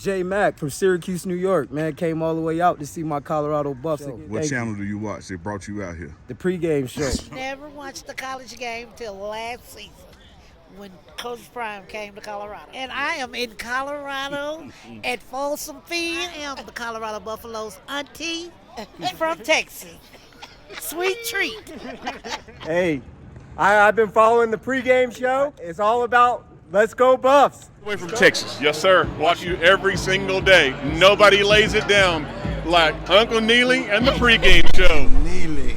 J Mac from Syracuse, New York, man. Came all the way out to see my Colorado Buffs. What channel do you watch? They brought you out here. The pregame show. Never watched the college game till last season when Coach Prime came to Colorado. And I am in Colorado at Folsom Field. I am the Colorado Buffaloes auntie from Texas. Sweet treat. Hey, I've been following the pregame show. It's all about let's go Buffs. Away from Texas, yes sir. Watch you every single day. Nobody lays it down like Uncle Neely and the pregame show. Neely,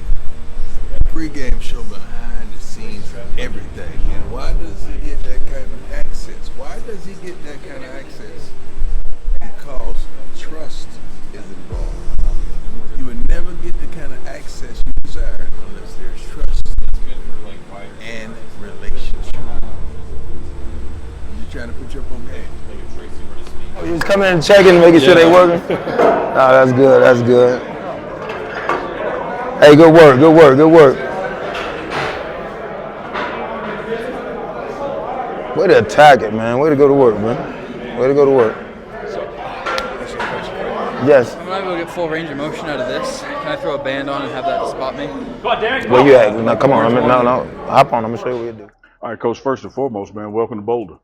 pregame show behind the scenes of everything. And why does he get that kind of access? Why does he get that kind of access? Because trust is involved. You would never get the kind of access you desire unless there's trust and relationship. You're trying to put your up on game. You just come in and checking, making sure they working. Oh, that's good. That's good. Hey, good work. Good work. Good work. Way to attack it, man. Way to go to work, man. Way to go to work. Yes. I'm not able to get full range of motion out of this. Can I throw a band on and have that spot me? Where you at? Now, come on. No. Hop on. I'm going to show you what you do. All right, Coach, first and foremost, man, welcome to Boulder.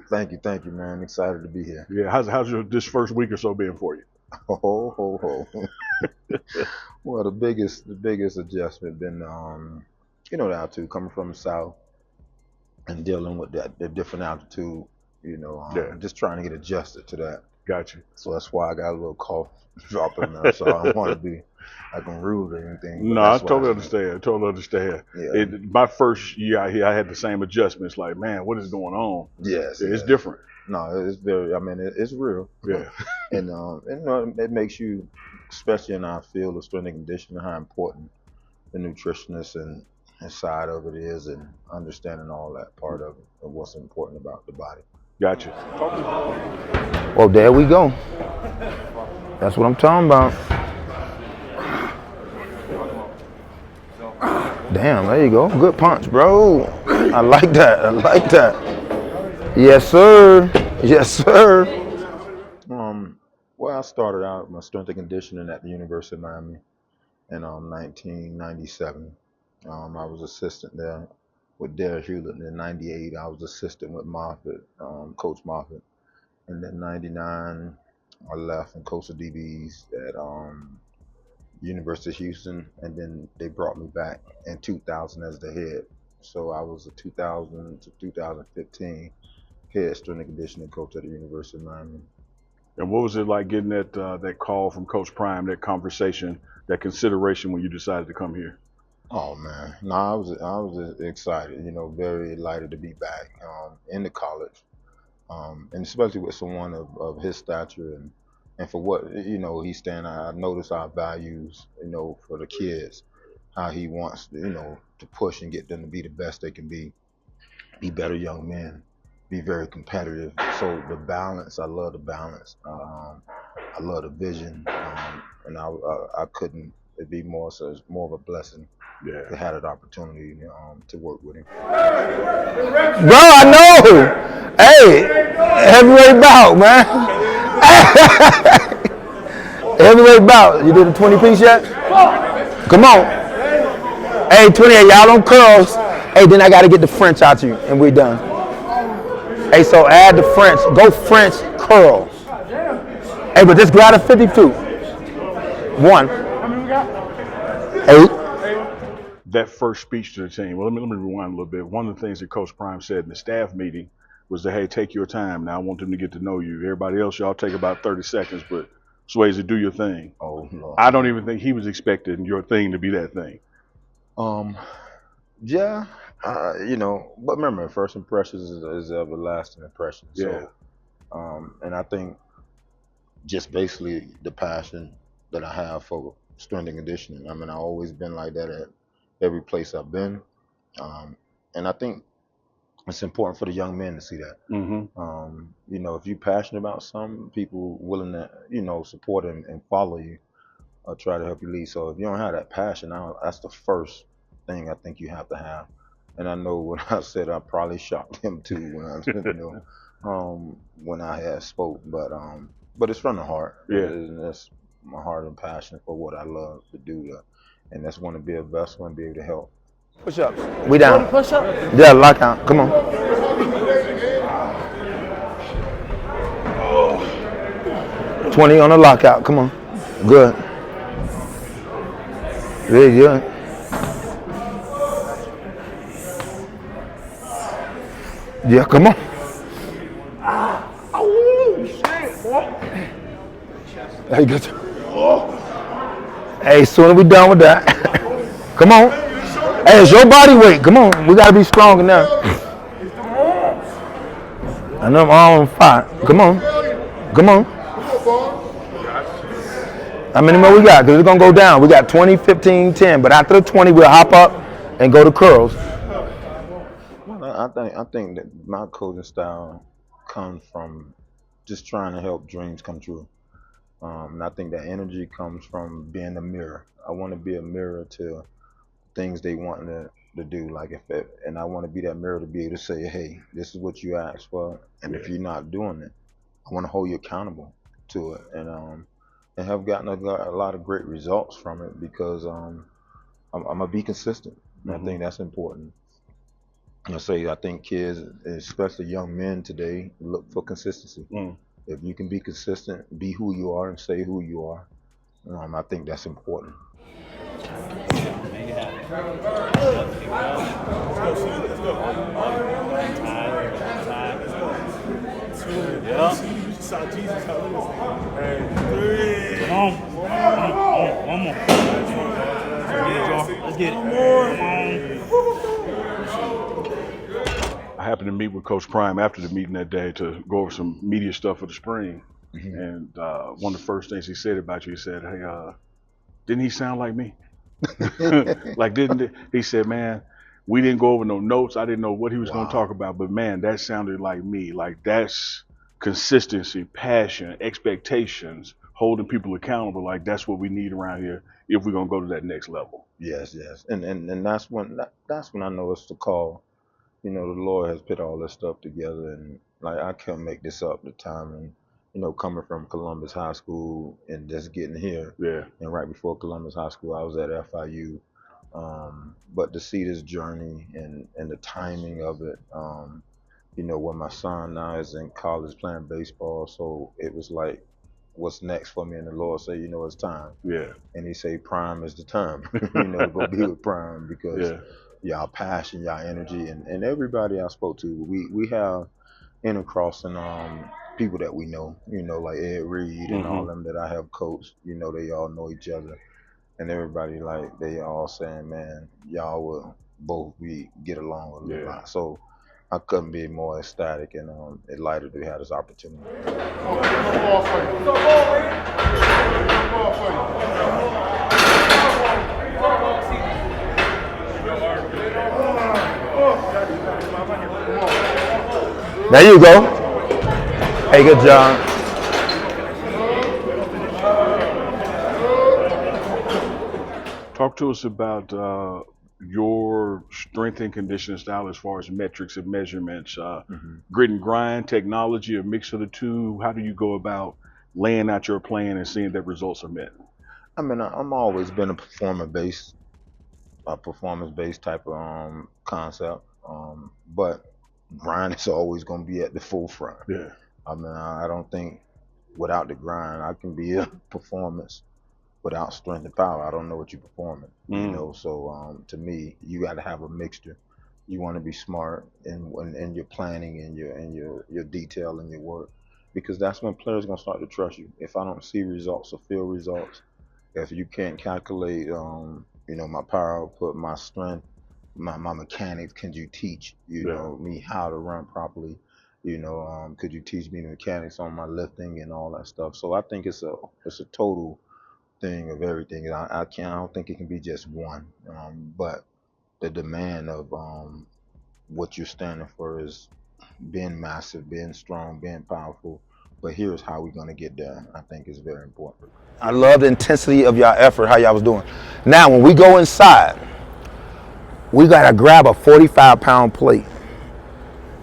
Thank you, man. Excited to be here. Yeah, how's this first week or so been for you? Ho. Well, the biggest adjustment been, the altitude, coming from the south and dealing with the different altitude, just trying to get adjusted to that. Gotcha. So that's why I got a little cough dropping there. So I don't want to be like I'm rude or anything. No, I totally understand. Yeah. My first year out here, I had the same adjustments. Like, man, what is going on? Yes. It's different. No, it's very. I mean, it's real. Yeah. And it makes you, especially in our field of strength and conditioning, how important the nutritionist and side of it is, and understanding all that part of it, and what's important about the body. Gotcha. Well, there we go. That's what I'm talking about. Damn, there you go. Good punch, bro. I like that. Yes, sir. Well, I started out my strength and conditioning at the University of Miami in 1997. I was assistant there with Derek Hewlett. In '98, I was assistant with Moffitt, Coach Moffitt. And then '99, I left and coached the DBs at University of Houston, and then they brought me back in 2000 as the head. So I was a 2000 to 2015 head strength and conditioning coach at the University of Miami. And what was it like getting that call from Coach Prime, that conversation, that consideration when you decided to come here? Oh man, no, I was excited, very elated to be back in the college, and especially with someone of his stature and for what he's standing. I notice our values, for the kids, how he wants to push and get them to be the best they can be better young men, be very competitive. So the balance, I love the balance. I love the vision, and I couldn't. It'd be more of a blessing. Yeah. To have that opportunity to work with him. Bro, I know. Hey, heavyweight bout, man. Heavyweight bout. You did a 20-piece yet? Come on. Hey, 28, y'all on curls. Hey, then I got to get the French out to you, and we're done. Hey, so add the French. Go French curls. Hey, but just grab a 52. 1. 8. That first speech to the team. Well, let me rewind a little bit. One of the things that Coach Prime said in the staff meeting was that, hey, take your time. Now I want them to get to know you. Everybody else, y'all take about 30 seconds, but Swasey, do your thing. Oh, no. I don't even think he was expecting your thing to be that thing. Yeah, but remember, first impressions is everlasting impression. Yeah. So, and I think just basically the passion that I have for strength and conditioning. I mean, I've always been like that at every place I've been. And I think it's important for the young men to see that. Mm-hmm. If you're passionate about something, people willing to, support and follow you or try to help you lead. So if you don't have that passion, that's the first thing I think you have to have. And I know when I said I probably shocked him too when I when I had spoke, but it's from the heart. Yeah. And that's my heart and passion for what I love to do, and that's want to be a vessel and be able to help. Push ups. We down. Push up. Yeah, lock out. Come on. 20 on the lockout. Come on. Good. Very good. Yeah, come on. Hey, good. Hey, soon as we done with that. Come on. Hey, it's your body weight. Come on. We got to be strong now. I know I'm all on fire. Come on. Come on. How many more we got? Because it's going to go down. We got 20, 15, 10. But after the 20, we'll hop up and go to curls. I think that my coaching style comes from just trying to help dreams come true. And I think that energy comes from being a mirror. I want to be a mirror to things they want to do. Like and I want to be that mirror to be able to say, hey, this is what you asked for, and if you're not doing it, I want to hold you accountable to it. And have gotten a lot of great results from it because I'm gonna be consistent. And I think that's important. I think kids, especially young men today, look for consistency. If you can be consistent, be who you are and say who you are, I think that's important. One more. Let's get it. I happened to meet with Coach Prime after the meeting that day to go over some media stuff for the spring. And one of the first things he said about you, he said, hey, didn't he sound like me? Like, he said, man, we didn't go over no notes. I didn't know what he was going to talk about, but man, that sounded like me. Like, that's consistency, passion, expectations, holding people accountable. Like, that's what we need around here if we're going to go to that next level. Yes. And that's when I know it's the call. The Lord has put all this stuff together, and like I can't make this up the time. And coming from Columbus High School and just getting here, and right before Columbus High School, I was at FIU. But to see this journey and the timing of it, when my son now is in college playing baseball, so it was like, what's next for me? And the Lord say, it's time. Yeah. And He say, Prime is the time. Go be with Prime because. Y'all passion, y'all energy, and everybody I spoke to, we have intercrossing people that we know, like Ed Reed and all them that I have coached, they all know each other, and everybody they all saying, man, y'all will both get along a lot. So I couldn't be more ecstatic and delighted to have this opportunity. There you go. Hey, good job. Talk to us about your strength and conditioning style as far as metrics and measurements, grit and grind, technology, a mix of the two. How do you go about laying out your plan and seeing that results are met? I mean, I'm always been a performance-based type of concept, but grind is always going to be at the forefront. Yeah. I mean, I don't think without the grind, I can be a performance without strength and power. I don't know what you're performing, So to me, you got to have a mixture. You want to be smart in your planning and your detail and your work, because that's when players are going to start to trust you. If I don't see results or feel results, if you can't calculate, my power output, my strength, my mechanics, can you teach me how to run properly? Could you teach me the mechanics on my lifting and all that stuff? So I think it's a total thing of everything. I don't think it can be just one. But the demand of what you're standing for is being massive, being strong, being powerful. But here's how we're gonna get there. I think is very important. I love the intensity of y'all effort, how y'all was doing. Now, when we go inside, we gotta grab a 45-pound plate.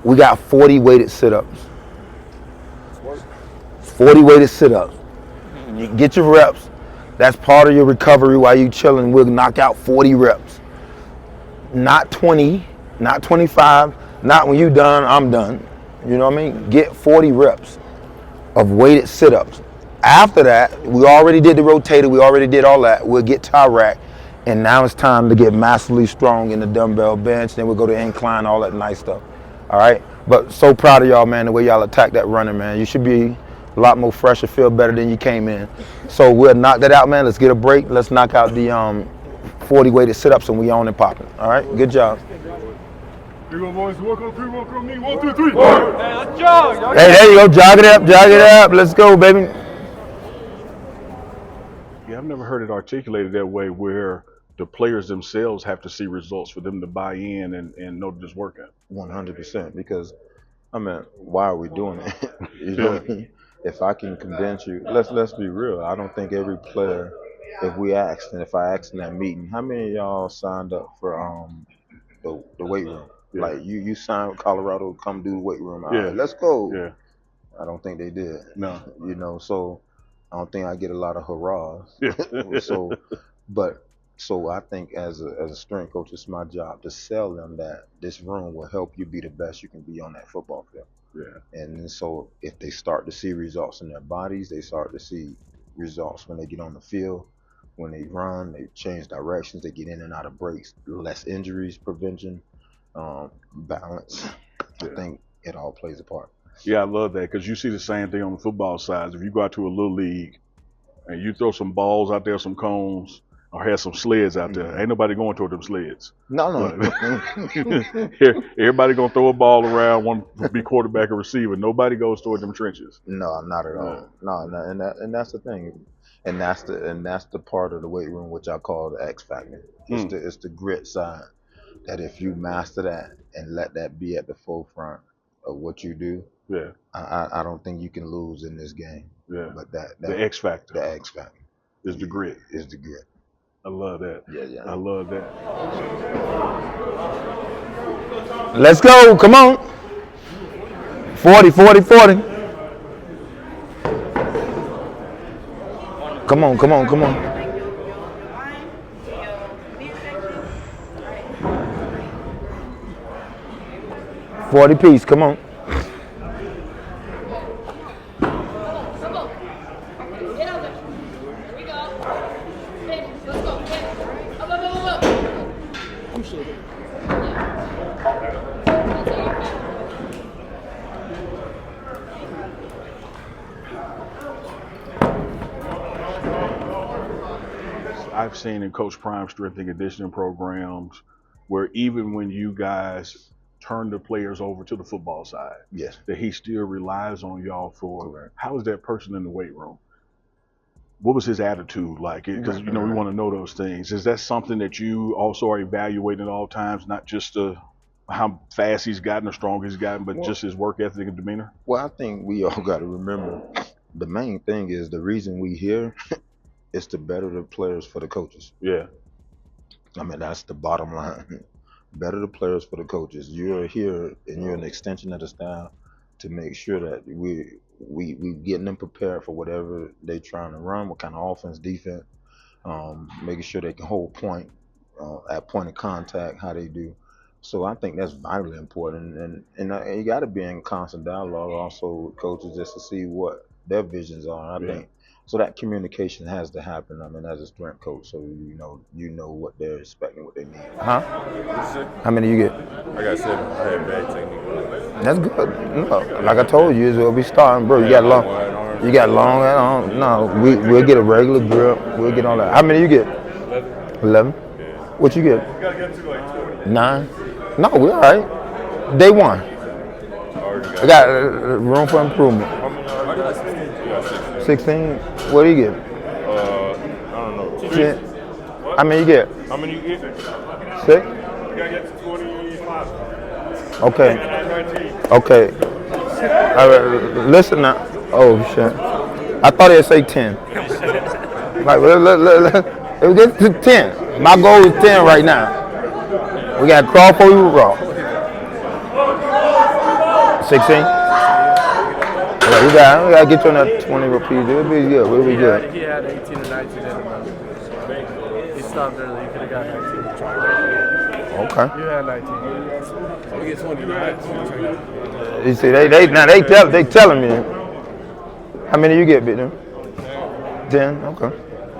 We got 40 weighted sit-ups. 40 weighted sit-ups. You get your reps. That's part of your recovery while you chilling. We'll knock out 40 reps. Not 20, not 25, not when you done, I'm done. You know what I mean? Get 40 reps of weighted sit-ups. After that, we already did the rotator, we already did all that. We'll get to our rack, and now it's time to get massively strong in the dumbbell bench. Then we'll go to incline, all that nice stuff. All right? But so proud of y'all, man, the way y'all attack that running, man. You should be a lot more fresh and feel better than you came in. So we'll knock that out, man. Let's get a break. Let's knock out the 40 weighted sit-ups, and we on and popping. All right? Good job. Here you go, boys. Walk on three, walk on me. 1, 2, 3. Hey, let's jog. Hey, there you go. Jog it up. Let's go, baby. Yeah, I've never heard it articulated that way, where the players themselves have to see results for them to buy in and know that it's working. 100%. Because, I mean, why are we doing it? You know what I mean? If I can convince you, let's be real. I don't think every player, if I asked in that meeting, how many of y'all signed up for the weight room? Yeah. Like you signed with Colorado, come do the weight room. All Yeah. right, let's go. Yeah. I don't think they did. No. You know, so I don't think I get a lot of hurrahs. Yeah. So I think as a strength coach, it's my job to sell them that this room will help you be the best you can be on that football field. Yeah. And so if they start to see results in their bodies, they start to see results when they get on the field, when they run, they change directions, they get in and out of breaks, less injuries prevention, balance. Yeah. I think it all plays a part. Yeah, I love that, because you see the same thing on the football side. If you go out to a little league and you throw some balls out there, some cones, or have some sleds out there, ain't nobody going toward them sleds. No. Everybody gonna throw a ball around, one be quarterback or receiver. Nobody goes toward them trenches. No, not at all. No, and that's the thing, and that's the part of the weight room which I call the X factor. It's the grit side, that if you master that and let that be at the forefront of what you do, yeah, I don't think you can lose in this game. Yeah, but that the X factor. The X factor is the grit. Is the grit. I love that. Yeah. I love that. Let's go. Come on. 40. Come on. 40 piece. Come on. I've seen in Coach Prime's strength and conditioning programs where even when you guys turn the players over to the football side, yes, that he still relies on y'all for. Correct. How is that person in the weight room? What was his attitude like? Because we want to know those things. Is that something that you also are evaluating at all times, not just how fast he's gotten or strong he's gotten, but just his work ethic and demeanor? Well, I think we all got to remember the main thing is the reason we here is to better the players for the coaches. Yeah. I mean, that's the bottom line. Better the players for the coaches. You're here and you're an extension of the staff to make sure that we getting them prepared for whatever they're trying to run, what kind of offense, defense, making sure they can hold point at point of contact, how they do. So I think that's vitally important, and you got to be in constant dialogue also with coaches just to see what their visions are. I think so that communication has to happen. I mean, as a strength coach, so you know what they're expecting, what they need. Huh? How many you get? I got 7. I had bad technique. That's good. No, like I told you, is where we starting, bro. You got long. You got long arms. No, we'll get a regular grip. We'll get all that. How many you get? 11. Yeah. What you get? You gotta get to like 20. 9. No, we're all right. Day 1. I got room for improvement. 16. What do you get? I don't know. 10. How many you get? How many you get? 6. You gotta get to 25. Okay. Listen now. Oh shit. I thought it'd say 10. Like, let's get to 10. My goal is 10 right now. We got Crawford, we raw. 16. Yeah, we gotta get you on that 20 repeat. We'll be good. We'll be good. He had 18 or 19 in him. He stopped early. He could have got 19. Okay. You had 19. So we get 20. You see, they telling me. How many you get, Big 10. Okay.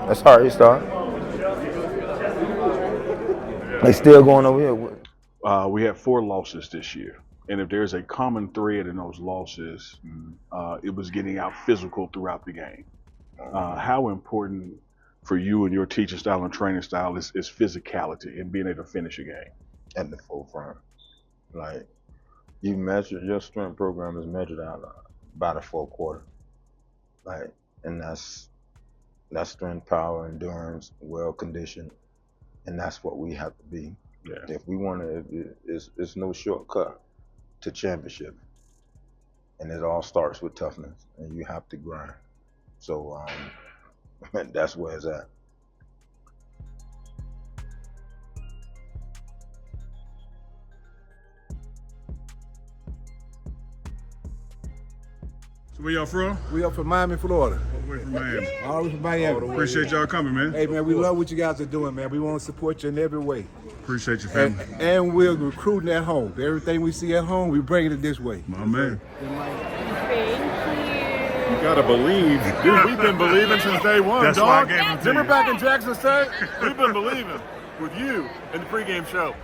That's all right. Start. They still going over here. We had 4 losses this year. And if there's a common thread in those losses, it was getting out physical throughout the game. How important for you and your teaching style and training style is physicality and being able to finish a game? At the forefront. Like, your strength program is measured out by the 4th quarter. Like, and that's strength, power, endurance, well conditioned, and that's what we have to be. Yeah. If we want to, it's no shortcut to championship, and it all starts with toughness, and you have to grind. So that's where it's at. So where y'all from? We up from Miami, Florida. All the way from Miami. All the way from Miami. Appreciate y'all coming, man. Hey, man, we love what you guys are doing, man. We want to support you in every way. Appreciate you, family. And we're recruiting at home. Everything we see at home, we bring it this way. My man. You gotta believe. Dude, we've been believing since day one, That's dog. why I gave them to Remember you. back in Jackson State? We've been believing with you in the pregame show.